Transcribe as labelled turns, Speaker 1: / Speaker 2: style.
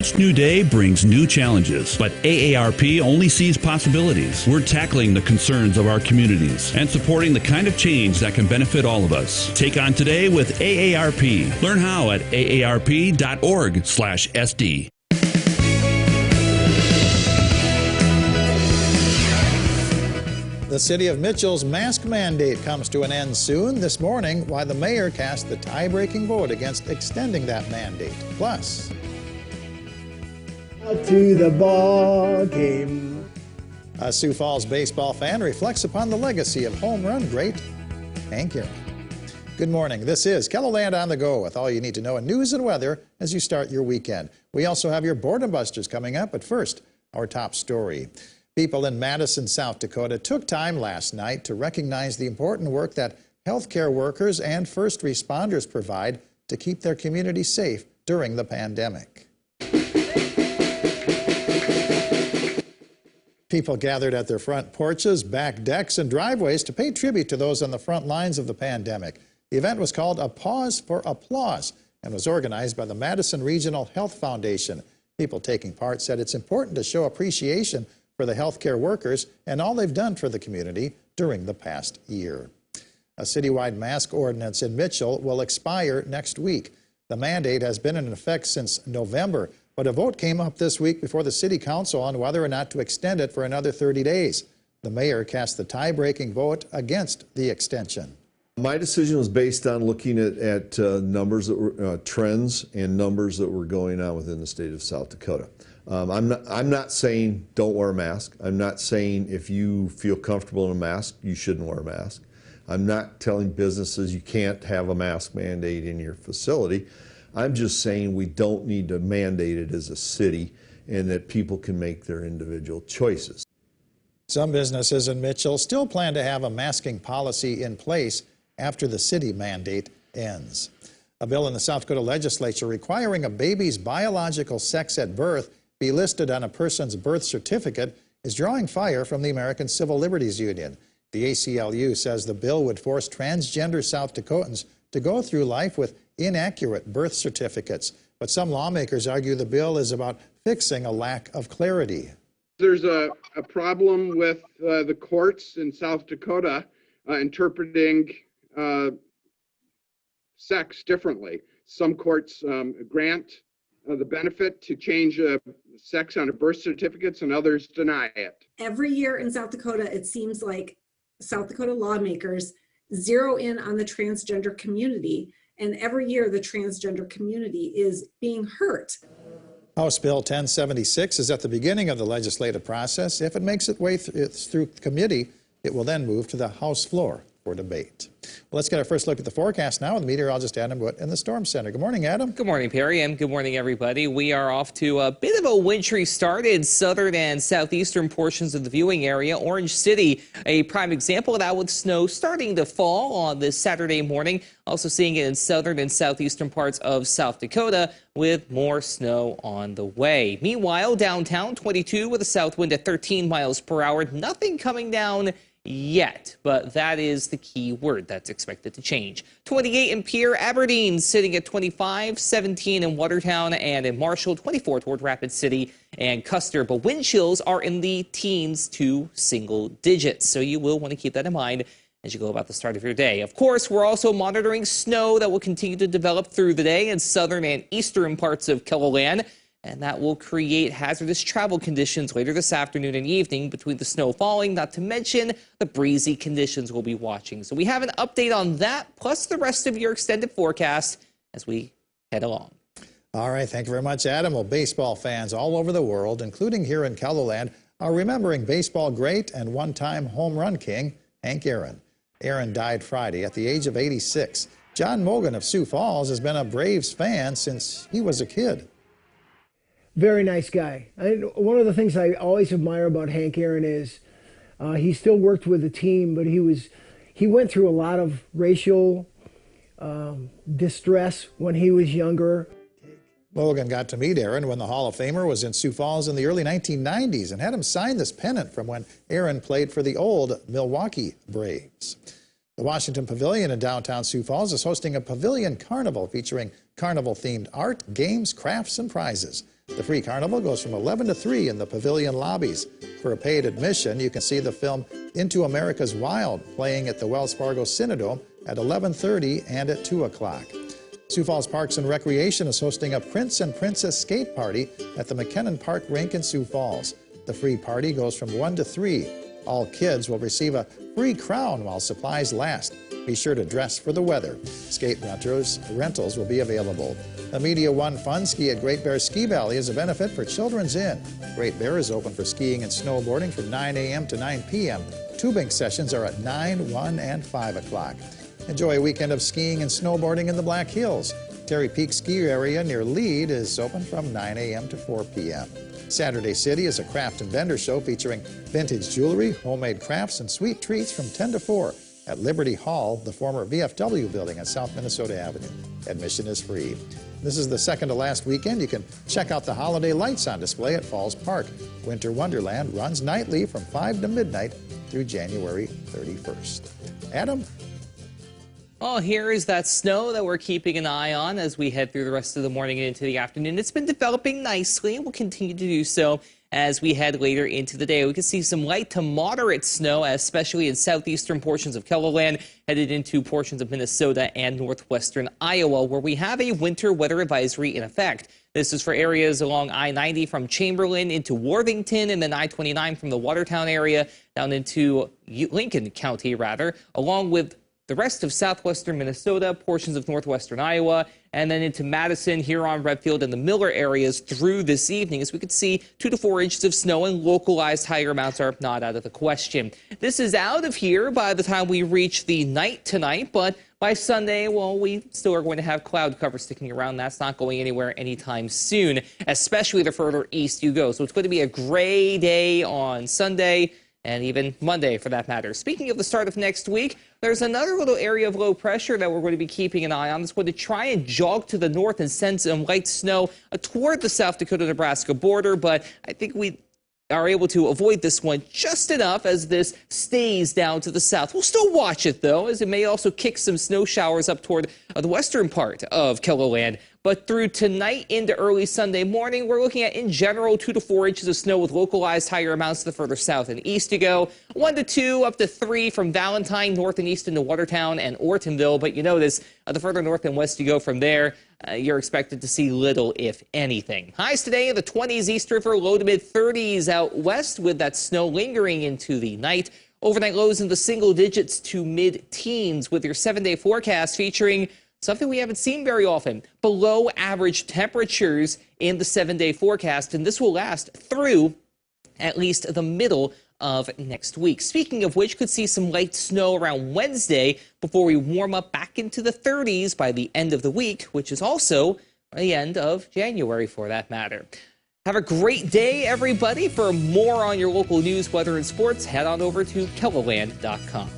Speaker 1: Each new day brings new challenges, but AARP only sees possibilities. We're tackling the concerns of our communities and supporting the kind of change that can benefit all of us. Take on today with AARP. Learn how at aarp.org/SD.
Speaker 2: The city of Mitchell's mask mandate comes to an end soon. This morning, why the mayor cast the tie-breaking vote against extending that mandate. Plus,
Speaker 3: to the ball game.
Speaker 2: A Sioux Falls baseball fan reflects upon the legacy of home run great Hank Aaron. Good morning. This is KELOLAND on the go with all you need to know in news and weather as you start your weekend. We also have your boredom busters coming up, but first, our top story. People in Madison, South Dakota took time last night to recognize the important work that healthcare workers and first responders provide to keep their community safe during the pandemic. People gathered at their front porches, back decks, and driveways to pay tribute to those on the front lines of the pandemic. The event was called A Pause for Applause and was organized by the Madison Regional Health Foundation. People taking part said it's important to show appreciation for the healthcare workers and all they've done for the community during the past year. A citywide mask ordinance in Mitchell will expire next week. The mandate has been in effect since November, but a vote came up this week before the city council on whether or not to extend it for another 30 days. The mayor cast the tie-breaking vote against the extension.
Speaker 4: My decision was based on looking at numbers that were trends and numbers that were going on within the state of South Dakota. I'm not saying don't wear a mask. I'm not saying if you feel comfortable in a mask, you shouldn't wear a mask. I'm not telling businesses you can't have a mask mandate in your facility. I'm just saying we don't need to mandate it as a city and that people can make their individual choices.
Speaker 2: Some businesses in Mitchell still plan to have a masking policy in place after the city mandate ends. A bill in the South Dakota legislature requiring a baby's biological sex at birth be listed on a person's birth certificate is drawing fire from the American Civil Liberties Union. The ACLU says the bill would force transgender South Dakotans to go through life with inaccurate birth certificates. But some lawmakers argue the bill is about fixing a lack of clarity.
Speaker 5: There's a problem with the courts in South Dakota interpreting sex differently. Some courts grant the benefit to change sex on a birth certificates and others deny it.
Speaker 6: Every year in South Dakota, it seems like South Dakota lawmakers zero in on the transgender community, and every year the transgender community is being hurt.
Speaker 2: House Bill 1076 is at the beginning of the legislative process. If it makes its way through committee, it will then move to the House floor for debate. Well, let's get our first look at the forecast now with meteorologist Adam Wood in the Storm Center. Good morning, Adam.
Speaker 7: Good morning, Perry, and good morning, everybody. We are off to a bit of a wintry start in southern and southeastern portions of the viewing area. Orange City, a prime example of that, with snow starting to fall on this Saturday morning. Also seeing it in southern and southeastern parts of South Dakota with more snow on the way. Meanwhile, downtown 22 with a south wind at 13 miles per hour. Nothing coming down yet, but that is the key word that's expected to change. 28 in Pierre, Aberdeen sitting at 25, 17 in Watertown and in Marshall, 24 toward Rapid City and Custer. But wind chills are in the teens to single digits, so you will want to keep that in mind as you go about the start of your day. Of course, we're also monitoring snow that will continue to develop through the day in southern and eastern parts of KELOLAND, and that will create hazardous travel conditions later this afternoon and evening between the snow falling, not to mention the breezy conditions we'll be watching. So we have an update on that, plus the rest of your extended forecast as we head along.
Speaker 2: All right, thank you very much, Adam. Well, baseball fans all over the world, including here in KELOLAND, are remembering baseball great and one-time home run king, Hank Aaron. Aaron died Friday at the age of 86. John Mogen of Sioux Falls has been a Braves fan since he was a kid.
Speaker 3: Very nice guy. One of the things I always admire about Hank Aaron is he still worked with the team, but he went through a lot of racial distress when he was younger.
Speaker 2: Logan got to meet Aaron when the Hall of Famer was in Sioux Falls in the early 1990s and had him sign this pennant from when Aaron played for the old Milwaukee Braves. The Washington Pavilion in downtown Sioux Falls is hosting a pavilion carnival featuring carnival-themed art, games, crafts, and prizes. The free carnival goes from 11 to 3 in the pavilion lobbies. For a paid admission, you can see the film Into America's Wild playing at the Wells Fargo Cinedome at 11:30 and at 2 o'clock. Sioux Falls Parks and Recreation is hosting a Prince and Princess skate party at the McKinnon Park rink in Sioux Falls. The free party goes from 1 to 3. All kids will receive a free crown while supplies last. Be sure to dress for the weather. Skate rentals will be available. The Media One Fun Ski at Great Bear Ski Valley is a benefit for Children's Inn. Great Bear is open for skiing and snowboarding from 9 a.m. to 9 p.m. Tubing sessions are at 9, 1, and 5 o'clock. Enjoy a weekend of skiing and snowboarding in the Black Hills. Terry Peak Ski Area near Lead is open from 9 a.m. to 4 p.m. Saturday City is a craft and vendor show featuring vintage jewelry, homemade crafts, and sweet treats from 10 to 4 at Liberty Hall, the former VFW building on South Minnesota Avenue. Admission is free. This is the second to last weekend. You can check out the holiday lights on display at Falls Park. Winter Wonderland runs nightly from 5 to midnight through January 31st. Adam?
Speaker 7: Well, here is that snow that we're keeping an eye on as we head through the rest of the morning and into the afternoon. It's been developing nicely and will continue to do so as we head later into the day. We can see some light to moderate snow, especially in southeastern portions of KELOLAND, headed into portions of Minnesota and northwestern Iowa, where we have a winter weather advisory in effect. This is for areas along I-90 from Chamberlain into Worthington, and then I-29 from the Watertown area down into Lincoln County, along with the rest of southwestern Minnesota, portions of northwestern Iowa, and then into Madison, Huron, Redfield, and the Miller areas through this evening, as we could see 2 to 4 inches of snow, and localized higher amounts are not out of the question. This is out of here by the time we reach the night tonight, but by Sunday, well, we still are going to have cloud cover sticking around. That's not going anywhere anytime soon, especially the further east you go. So it's going to be a gray day on Sunday, and even Monday for that matter. Speaking of the start of next week, there's another little area of low pressure that we're going to be keeping an eye on. It's going to try and jog to the north and send some light snow toward the South Dakota-Nebraska border, but I think we are able to avoid this one just enough as this stays down to the south. We'll still watch it, though, as it may also kick some snow showers up toward the western part of KELOLAND. But through tonight into early Sunday morning, we're looking at, in general, 2 to 4 inches of snow with localized higher amounts the further south and east you go. 1 to 2, up to 3 from Valentine, north and east into Watertown and Ortonville. But you notice the further north and west you go from there, you're expected to see little, if anything. Highs today in the 20s East River, low to mid-30s out west with that snow lingering into the night. Overnight lows in the single digits to mid-teens with your 7-day forecast featuring something we haven't seen very often, below average temperatures in the 7-day forecast, and this will last through at least the middle of next week. Speaking of which, could see some light snow around Wednesday before we warm up back into the 30s by the end of the week, which is also the end of January for that matter. Have a great day, everybody. For more on your local news, weather, and sports, head on over to KELOLAND.com.